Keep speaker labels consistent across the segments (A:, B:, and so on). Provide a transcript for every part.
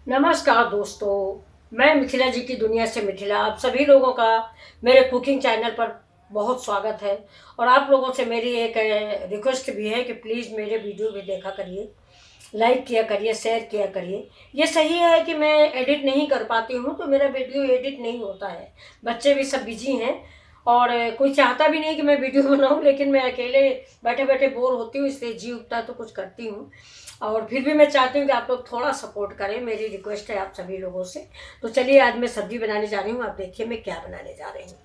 A: नमस्कार दोस्तों, मैं मिथिला जी की दुनिया से मिथिला आप सभी लोगों का मेरे कुकिंग चैनल पर बहुत स्वागत है। और आप लोगों से मेरी एक रिक्वेस्ट भी है कि प्लीज़ मेरे वीडियो भी देखा करिए, लाइक किया करिए, शेयर किया करिए। ये सही है कि मैं एडिट नहीं कर पाती हूँ तो मेरा वीडियो एडिट नहीं होता है, बच्चे भी सब बिजी हैं और कोई चाहता भी नहीं कि मैं वीडियो बनाऊँ, लेकिन मैं अकेले बैठे बैठे बोर होती हूँ, इसलिए जी उठता है तो कुछ करती हूँ। और फिर भी मैं चाहती हूँ कि आप लोग थोड़ा सपोर्ट करें, मेरी रिक्वेस्ट है आप सभी लोगों से। तो चलिए आज मैं सब्जी बनाने जा रही हूँ, आप देखिए मैं क्या बनाने जा रही हूँ।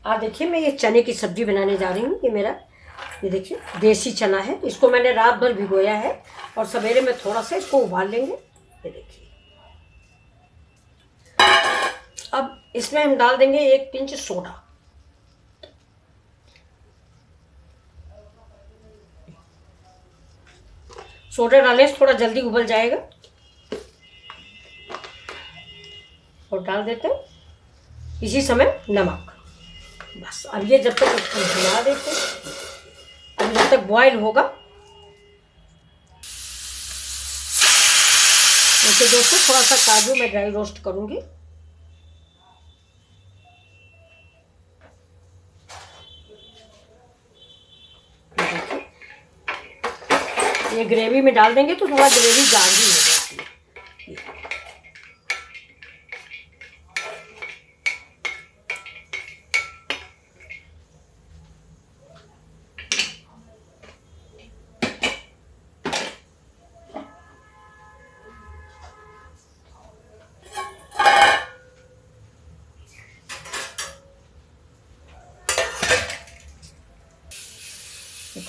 A: आप देखिए मैं ये चने की सब्जी बनाने जा रही हूँ। ये देखिए देसी चना है, इसको मैंने रात भर भिगोया है और सवेरे में थोड़ा सा इसको उबाल लेंगे। ये देखिए अब इसमें हम डाल देंगे 1 पिंच सोडा। सोडा डालने से थोड़ा जल्दी उबल जाएगा। और डाल देते हैं इसी समय नमक। बस अब ये जब तक इसको हिला देते हैं, अब जब तक बॉयल होगा। वैसे दोस्तों थोड़ा सा काजू मैं ड्राई रोस्ट करूंगी। ये ग्रेवी में डाल देंगे तो थोड़ा ग्रेवी गाढ़ी हो जाती है।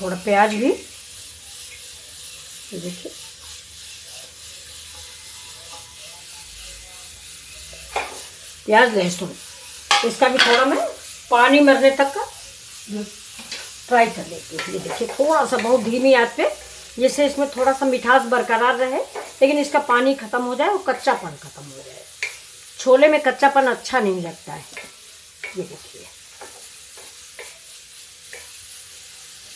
A: थोड़ा प्याज भी, देखिए प्याज लहसुन, इसका भी थोड़ा मैं पानी मरने तक का ट्राई कर लेती हूँ। ये देखिए थोड़ा सा बहुत धीमी आंच पे, जिससे इसमें थोड़ा सा मिठास बरकरार रहे लेकिन इसका पानी खत्म हो जाए और कच्चापन खत्म हो जाए। छोले में कच्चापन अच्छा नहीं लगता है। ये देखिए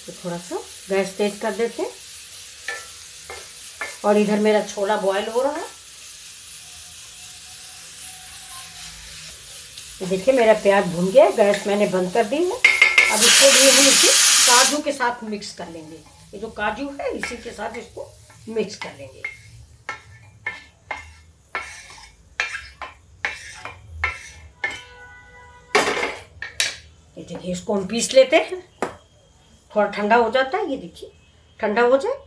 A: तो थोड़ा सा गैस तेज कर देते हैं और इधर मेरा छोला बॉयल हो रहा है। तो देखिए मेरा प्याज भुन गया, गैस मैंने बंद कर दी है। अब इसको भी हम इसी काजू के साथ मिक्स कर लेंगे। ये जो काजू है इसी के साथ इसको मिक्स कर लेंगे। ये देखिए इसको हम पीस लेते हैं, थोड़ा ठंडा हो जाता है। ये देखिए ठंडा हो जाए।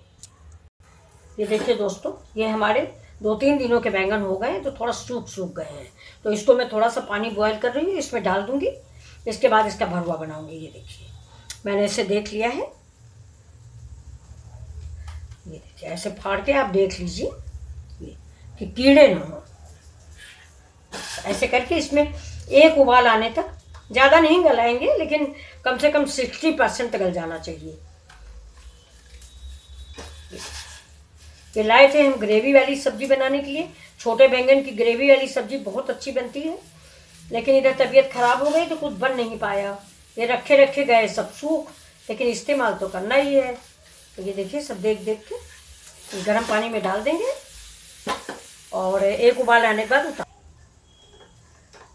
A: ये देखिए दोस्तों ये हमारे 2-3 दिनों के बैंगन हो गए हैं, तो थोड़ा सूख गए हैं। तो इसको मैं थोड़ा सा पानी बॉयल कर रही हूँ, इसमें डाल दूंगी। इसके बाद इसका भरवा बनाऊंगी। ये देखिए मैंने इसे देख लिया है। ये देखिए ऐसे फाड़ के आप देख लीजिए कि कीड़े ना हो। ऐसे करके इसमें एक उबाल आने तक, ज़्यादा नहीं गलाएंगे लेकिन कम से कम 60% गल जाना चाहिए। ये लाए थे हम ग्रेवी वाली सब्जी बनाने के लिए। छोटे बैंगन की ग्रेवी वाली सब्जी बहुत अच्छी बनती है, लेकिन इधर तबीयत खराब हो गई तो कुछ बन नहीं पाया। ये रखे रखे गए सब सूख, लेकिन इस्तेमाल तो करना ही है। तो ये देखिए सब देख देख के गर्म पानी में डाल देंगे और एक उबाल आने के बाद उतार।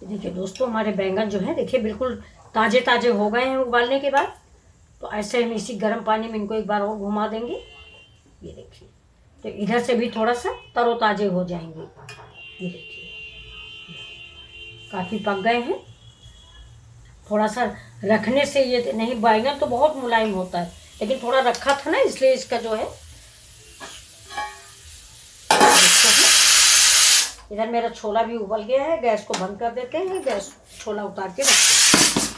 A: देखिए दोस्तों हमारे बैंगन जो है देखिए बिल्कुल ताज़े ताज़े हो गए हैं उबालने के बाद। तो ऐसे हम इसी गर्म पानी में इनको एक बार और घुमा देंगे। ये देखिए तो इधर से भी थोड़ा सा तरोताज़े हो जाएंगे। ये देखिए काफ़ी पक गए हैं। थोड़ा सा रखने से ये नहीं, बैंगन तो बहुत मुलायम होता है लेकिन थोड़ा रखा था ना, इसलिए इसका जो है। इधर मेरा छोला भी उबल गया है, गैस को बंद कर देते हैं। गैस छोला उतार के रखते हैं।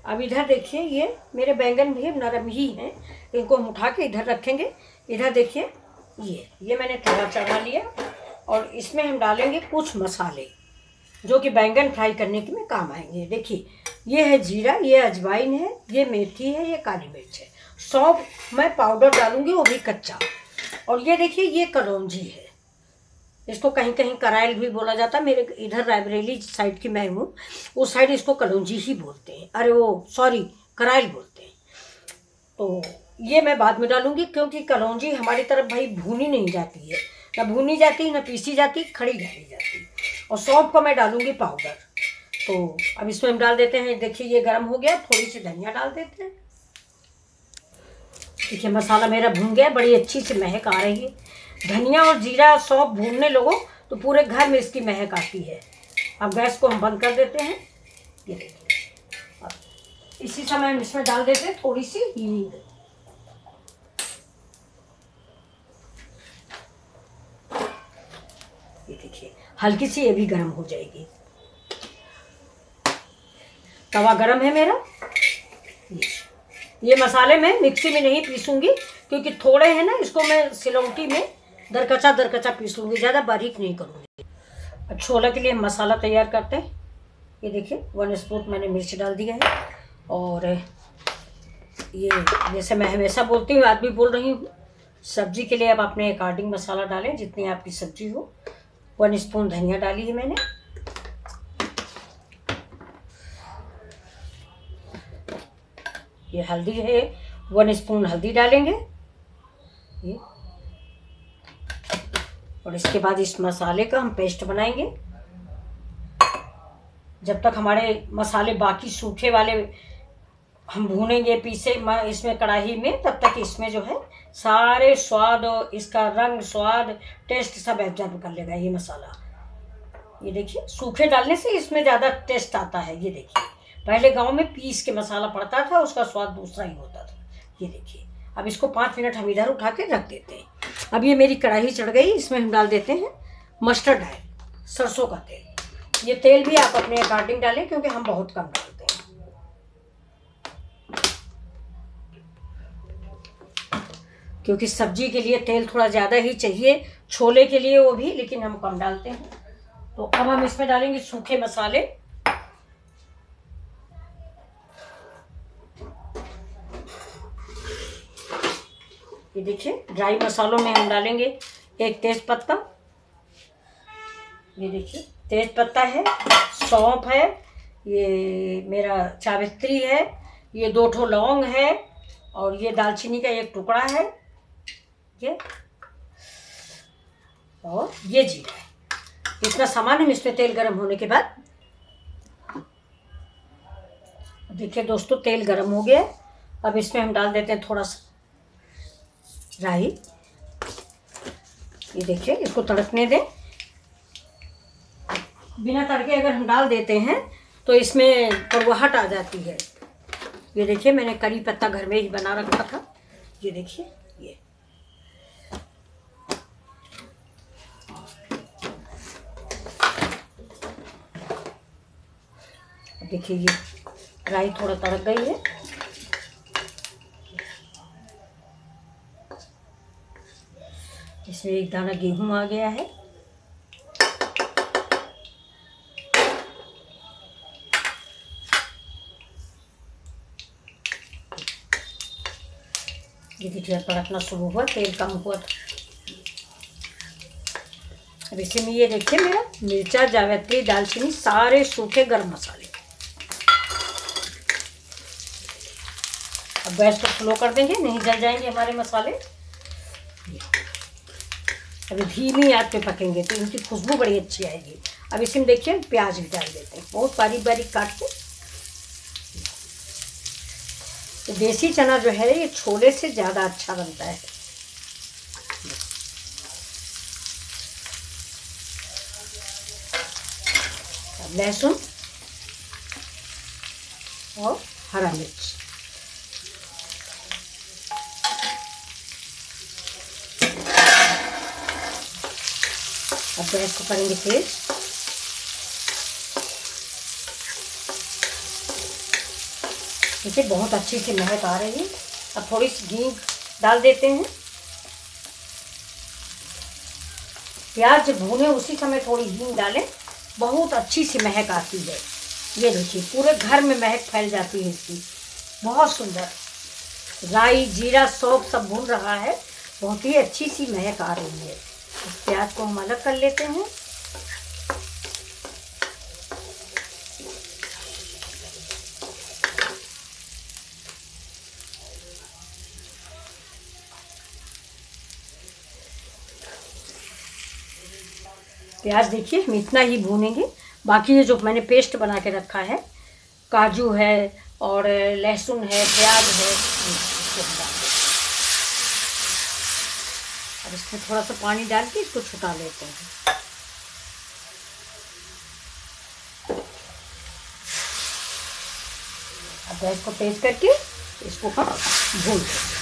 A: अब इधर देखिए ये मेरे बैंगन भी नरम ही हैं, इनको हम उठा के इधर रखेंगे। इधर देखिए ये मैंने तवा चढ़ा लिया और इसमें हम डालेंगे कुछ मसाले जो कि बैंगन फ्राई करने के में काम आएंगे। देखिए ये है जीरा, ये अजवाइन है, ये मेथी है, ये काली मिर्च है। सौंफ मैं पाउडर डालूंगी, वो भी कच्चा। और ये देखिए ये कलौंजी है, इसको कहीं कहीं कराइल भी बोला जाता है। मेरे इधर रायबरेली साइड की मैं हूँ, उस साइड इसको कलौंजी ही बोलते हैं। अरे वो सॉरी कराइल बोलते हैं। तो ये मैं बाद में डालूंगी क्योंकि कलौंजी हमारी तरफ भाई भूनी नहीं जाती है, ना भूनी जाती ना पीसी जाती, खड़ी डाली जाती। और सौंफ को मैं डालूंगी पाउडर। तो अब इसमें हम डाल देते हैं, देखिए ये गर्म हो गया, थोड़ी सी धनिया डाल देते हैं। देखिए मसाला मेरा भून गया, बड़ी अच्छी सी महक आ रही है। धनिया और जीरा सौंफ भूनने लगो तो पूरे घर में इसकी महक आती है। अब गैस को हम बंद कर देते हैं। ये देखिए अब इसी समय हम इसमें डाल देते हैं थोड़ी सी हींग। ये देखिए हल्की सी ये भी गर्म हो जाएगी। तवा गरम है मेरा। ये मसाले मैं मिक्सी में नहीं पीसूंगी क्योंकि थोड़े हैं ना, इसको मैं सिलौटी में दरकचा पीस लूँगी, ज़्यादा बारीक नहीं करूँगी। अब छोला के लिए मसाला तैयार करते हैं। ये देखिए 1 स्पून मैंने मिर्च डाल दिया है। और ये जैसे मैं हमेशा बोलती हूँ, आज भी बोल रही हूँ, सब्जी के लिए आप अपने अकॉर्डिंग मसाला डालें, जितनी आपकी सब्जी हो। 1 स्पून धनिया डाली है मैंने। ये हल्दी है, 1 स्पून हल्दी डालेंगे ये। और इसके बाद इस मसाले का हम पेस्ट बनाएंगे। जब तक हमारे मसाले बाकी सूखे वाले हम भूनेंगे पीसे इसमें कढ़ाई में, तब तक इसमें जो है सारे स्वाद और इसका रंग, स्वाद, टेस्ट सब एब्जॉर्ब कर लेगा ये मसाला। ये देखिए सूखे डालने से इसमें ज़्यादा टेस्ट आता है। ये देखिए पहले गांव में पीस के मसाला पड़ता था, उसका स्वाद दूसरा ही होता था। ये देखिए अब इसको 5 मिनट हम इधर उठा के रख देते हैं। अब ये मेरी कढ़ाई चढ़ गई, इसमें हम डाल देते हैं मस्टर्ड ऑयल, सरसों का तेल। ये तेल भी आप अपने अकॉर्डिंग डालें क्योंकि हम बहुत कम डालते हैं। क्योंकि सब्जी के लिए तेल थोड़ा ज़्यादा ही चाहिए, छोले के लिए वो भी, लेकिन हम कम डालते हैं। तो अब हम इसमें डालेंगे सूखे मसाले। ये देखिए ड्राई मसालों में हम डालेंगे 1 तेज पत्ता। ये देखिए तेज पत्ता है, सौंफ है, ये मेरा जावित्री है, ये 2 ठो लौंग है, और ये दालचीनी का 1 टुकड़ा है ये, और ये जीरा है। इतना सामान हम इसमें तेल गर्म होने के बाद। देखिए दोस्तों तेल गर्म हो गया। अब इसमें हम डाल देते हैं थोड़ा सा राई। ये देखिए इसको तड़कने दें। बिना तड़के अगर हम डाल देते हैं तो इसमें कड़वाहट आ जाती है। ये देखिए मैंने करी पत्ता घर में ही बना रखा था। ये देखिए ये देखिए ये राई थोड़ा तड़क गई है। इसमें 1 दाना गेहूं आ गया है। ये देखिए तड़कना शुरू हुआ, तेल कम हुआ था। अब इसी में ये देखिए मेरा मिर्चा, जावित्री, दालचीनी, सारे सूखे गरम मसाले। अब गैस को स्लो कर देंगे, नहीं जल जाएंगे हमारे मसाले। अभी धीमी आंच पे पकेंगे तो इनकी खुशबू बड़ी अच्छी आएगी। अब इसमें देखिए प्याज भी डाल देते हैं, बहुत बारीक बारीक काट के। तो देसी चना जो है ये छोले से ज़्यादा अच्छा बनता है। लहसुन और हरा मिर्च। अब गैस को करेंगे तेज। देखिए बहुत अच्छी सी महक आ रही है। अब थोड़ी सी घी डाल देते हैं। प्याज जब भूने उसी समय थोड़ी घी डालें, बहुत अच्छी सी महक आती है। ये देखिए पूरे घर में महक फैल जाती है इसकी, बहुत सुंदर। राई, जीरा, सौंफ सब भून रहा है, बहुत ही अच्छी सी महक आ रही है। इस प्याज को हम अलग कर लेते हैं। प्याज देखिए हम इतना ही भूनेंगे। बाकी ये जो मैंने पेस्ट बना के रखा है, काजू है और लहसुन है, प्याज है, इसको डाल दें। अब इसमें थोड़ा सा पानी डाल के इसको छुटा लेते हैं। अब गैस को तेज करके इसको हम भून लेंगे।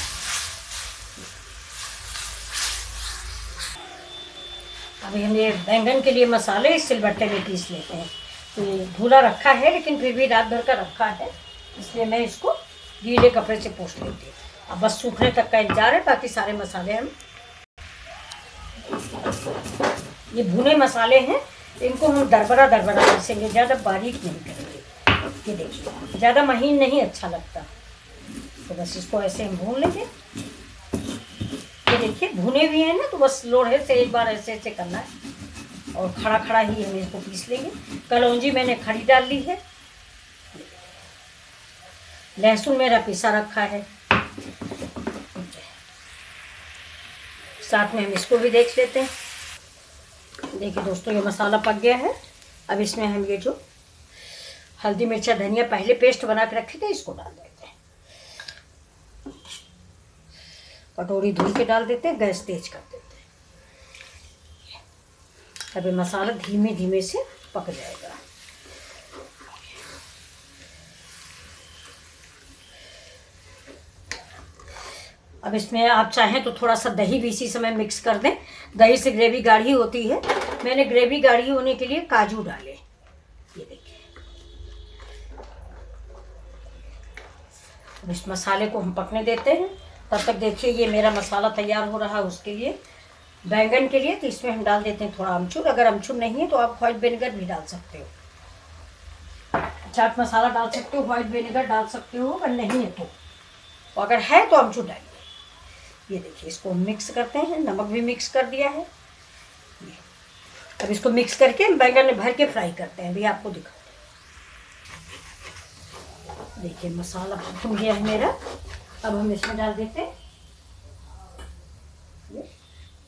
A: अभी हम ये बैंगन के लिए मसाले इस सिलबट्टे में पीस लेते हैं। तो ये धुला रखा है लेकिन फिर भी रात भर का रखा है, इसलिए मैं इसको गीले कपड़े से पोंछ लेती हूँ। अब बस सूखने तक का इंतजार है। बाकी सारे मसाले हम, ये भुने मसाले हैं, इनको हम दरबरा दरबरा पीसेंगे, ज़्यादा बारीक नहीं करेंगे। ये देखिए ज़्यादा महीन नहीं अच्छा लगता, तो बस इसको ऐसे हम भून लेंगे। ये देखिए भुने भी हैं ना, तो बस लोढ़े से एक बार ऐसे ऐसे करना है और खड़ा खड़ा ही हम इसको पीस लेंगे। कलौंजी मैंने खड़ी डाल ली है, लहसुन मेरा पिसा रखा है, साथ में हम इसको भी देख लेते हैं। देखिए दोस्तों ये मसाला पक गया है। अब इसमें हम ये जो हल्दी मिर्चा धनिया पहले पेस्ट बना के रखे थे इसको डाल देते हैं। कटोरी धुल के डाल देते हैं, गैस तेज कर देते हैं। अभी मसाला धीमे धीमे से पक जाएगा। अब इसमें आप चाहें तो थोड़ा सा दही भी इसी समय मिक्स कर दें, दही से ग्रेवी गाढ़ी होती है। मैंने ग्रेवी गाढ़ी होने के लिए काजू डाले, ये देखिए। अब इस मसाले को हम पकने देते हैं। तब तक देखिए ये मेरा मसाला तैयार हो रहा है उसके लिए, बैंगन के लिए। तो इसमें हम डाल देते हैं थोड़ा अमचूर। अगर अमचूर नहीं है तो आप व्हाइट विनेगर भी डाल सकते हो, चाट मसाला डाल सकते हो, व्हाइट विनेगर डाल सकते हो। अगर नहीं है तो अगर है तो अमचूर डालिए। ये देखिए इसको मिक्स करते हैं, नमक भी मिक्स कर दिया है। अब इसको मिक्स करके हम बैंगन में भर के फ्राई करते हैं, भी आपको दिखाते हैं। देखिए मसाला भुन गया है मेरा। अब हम इसमें डाल देते हैं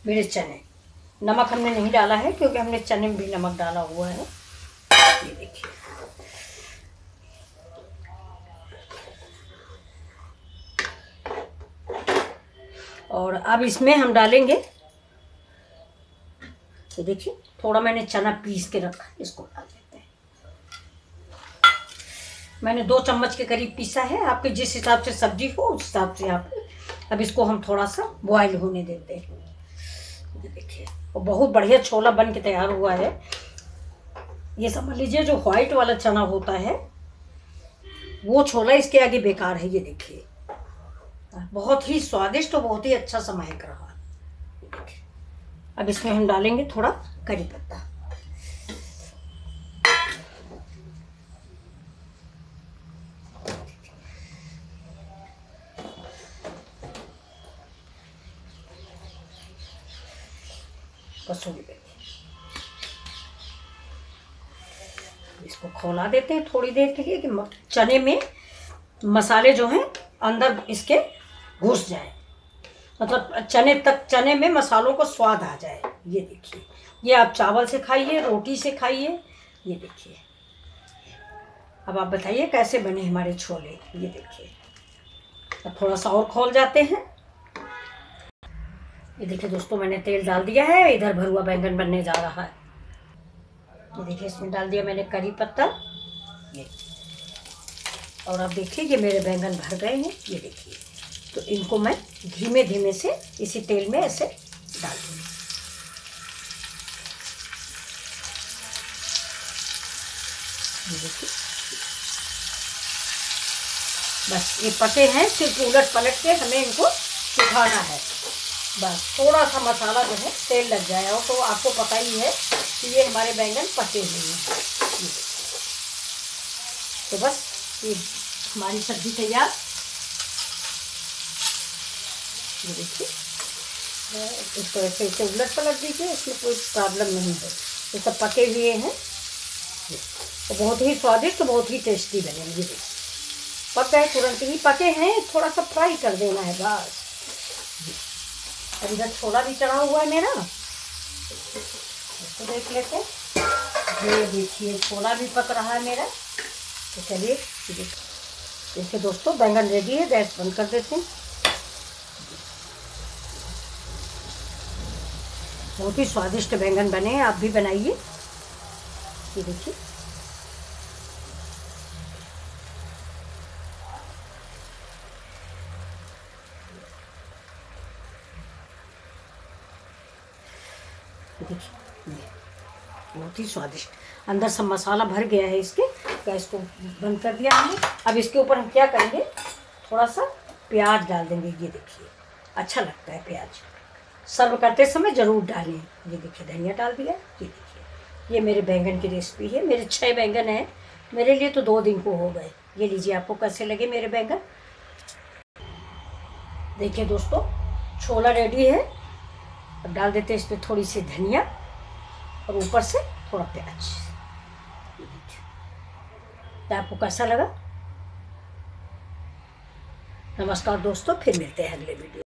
A: मेरे चने। नमक हमने नहीं डाला है क्योंकि हमने चने में भी नमक डाला हुआ है। ये देखिए और अब इसमें हम डालेंगे, तो देखिए थोड़ा मैंने चना पीस के रखा, इसको डाल देते हैं। मैंने 2 चम्मच के करीब पीसा है, आपके जिस हिसाब से सब्जी हो उस हिसाब से आप। अब इसको हम थोड़ा सा बॉयल होने देते हैं। ये देखिए वो बहुत बढ़िया छोला बन के तैयार हुआ है। ये समझ लीजिए जो व्हाइट वाला चना होता है वो छोला इसके आगे बेकार है। ये देखिए बहुत ही स्वादिष्ट और बहुत ही अच्छा सा महक रहा। अब इसमें हम डालेंगे थोड़ा करी पत्ता। कसूरी मेथी। इसको खौला देते हैं थोड़ी देर के लिए कि चने में मसाले जो हैं अंदर इसके घुस जाए, मतलब चने में मसालों को स्वाद आ जाए। ये देखिए ये आप चावल से खाइए, रोटी से खाइए। ये देखिए अब आप बताइए कैसे बने हमारे छोले। ये देखिए अब थोड़ा सा और खौल जाते हैं। ये देखिए दोस्तों मैंने तेल डाल दिया है, इधर भरुआ बैंगन बनने जा रहा है। ये देखिए इसमें डाल दिया मैंने करी पत्ता। ये और अब देखिए ये मेरे बैंगन भर गए हैं। ये देखिए तो इनको मैं धीमे धीमे से इसी तेल में ऐसे डाल दूँगी। ये देखिए बस ये पके हैं, सिर्फ उलट पलट के हमें इनको सुखाना है। बस थोड़ा सा मसाला जो है तेल लग जाए और तो आपको पता ही है कि ये हमारे बैंगन पके हुए हैं। तो बस ये हमारी सब्जी तैयार। ये देखिए इसको ऐसे ऐसे उलट पलट दीजिए, इसमें कोई प्रॉब्लम नहीं है। ये सब पके हुए हैं तो बहुत ही स्वादिष्ट, बहुत ही टेस्टी बनेंगे। ये देखिए पक गए, तुरंत ही पके हैं, थोड़ा सा फ्राई कर देना है बस। और इधर छोला भी चढ़ा हुआ है मेरा। इसको देख लेते हैं। ये देखिए छोला भी पक रहा है मेरा। तो चलिए देखिए दोस्तों, बैंगन रेडी है। गैस बंद कर देते हैं। बहुत ही स्वादिष्ट बैंगन बने हैं, आप भी बनाइए। ये देखिए देखिए बहुत ही स्वादिष्ट, अंदर सब मसाला भर गया है इसके। गैस को बंद कर दिया हमने। अब इसके ऊपर हम क्या करेंगे, थोड़ा सा प्याज डाल देंगे। ये देखिए अच्छा लगता है प्याज, सर्व करते समय ज़रूर डालें। ये देखिए धनिया डाल दिया। ये देखिए ये मेरे बैंगन की रेसिपी है। मेरे 6 बैंगन हैं, मेरे लिए तो 2 दिन को हो गए। ये लीजिए, आपको कैसे लगे मेरे बैंगन। देखिए दोस्तों छोला रेडी है। अब डाल देते हैं इस पर थोड़ी सी धनिया और ऊपर से थोड़ा प्याज। तो आपको कैसा लगा। नमस्कार दोस्तों, फिर मिलते हैं अगले वीडियो।